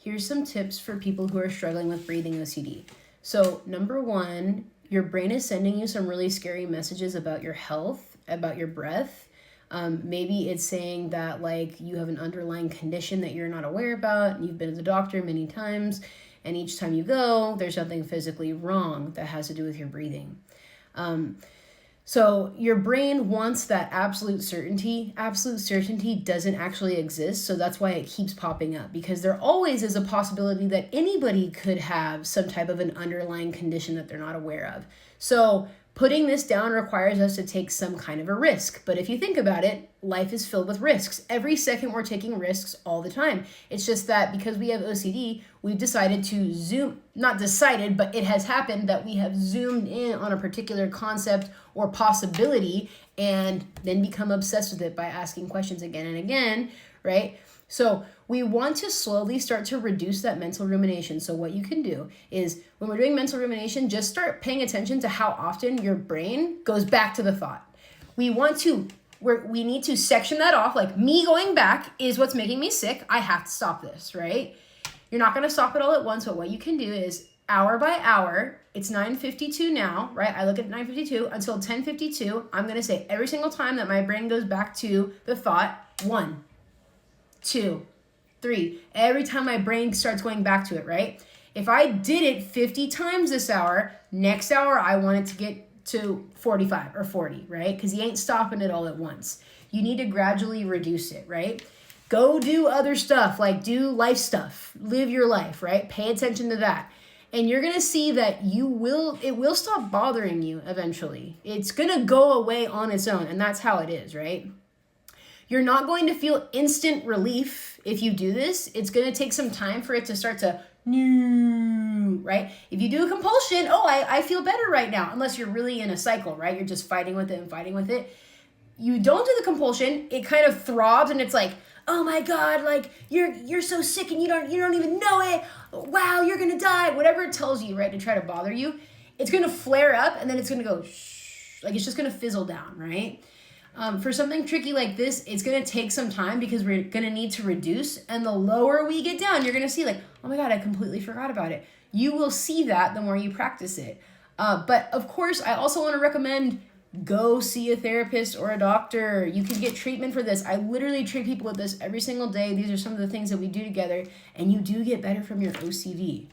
here's some tips for people who are struggling with breathing OCD. So number one, your brain is sending you some really scary messages about your health, about your breath. Maybe it's saying that like you have an underlying condition that you're not aware about, and you've been to the doctor many times, and each time you go, there's something physically wrong that has to do with your breathing. So your brain wants that absolute certainty. Absolute certainty doesn't actually exist, so that's why it keeps popping up, because there always is a possibility that anybody could have some type of an underlying condition that they're not aware of. So putting this down requires us to take some kind of a risk. But if you think about it, life is filled with risks. Every second we're taking risks all the time. It's just that because we have OCD, we've decided to not decided, but it has happened that we have zoomed in on a particular concept or possibility and then become obsessed with it by asking questions again and again, right? So we want to slowly start to reduce that mental rumination. So what you can do is when we're doing mental rumination, just start paying attention to how often your brain goes back to the thought. We need to section that off. Like, me going back is what's making me sick. I have to stop this, right? You're not going to stop it all at once, but what you can do is hour by hour, it's 9:52 now, right? I look at 9:52 until 10:52. I'm going to say every single time that my brain goes back to the thought, 1, 2, 3. Every time my brain starts going back to it, right? If I did it 50 times this hour, next hour I want it to get to 45 or 40, right? Because you ain't stopping it all at once. You need to gradually reduce it, right? Go do other stuff, like do life stuff. Live your life, right? Pay attention to that. And you're going to see that it will stop bothering you eventually. It's going to go away on its own, and that's how it is, right? You're not going to feel instant relief if you do this. It's going to take some time for it to start to, right? If you do a compulsion, I feel better right now, unless you're really in a cycle, right? You're just fighting with it and fighting with it. You don't do the compulsion, it kind of throbs and it's like, oh my God, like you're so sick and you don't even know it. Wow, you're going to die. Whatever it tells you, right, to try to bother you, it's going to flare up and then it's going to go shh, like it's just going to fizzle down, right? For something tricky like this, it's going to take some time because we're going to need to reduce. And the lower we get down, you're going to see like, oh my God, I completely forgot about it. You will see that the more you practice it. But of course, I also want to recommend go see a therapist or a doctor. You can get treatment for this. I literally treat people with this every single day. These are some of the things that we do together. And you do get better from your OCD.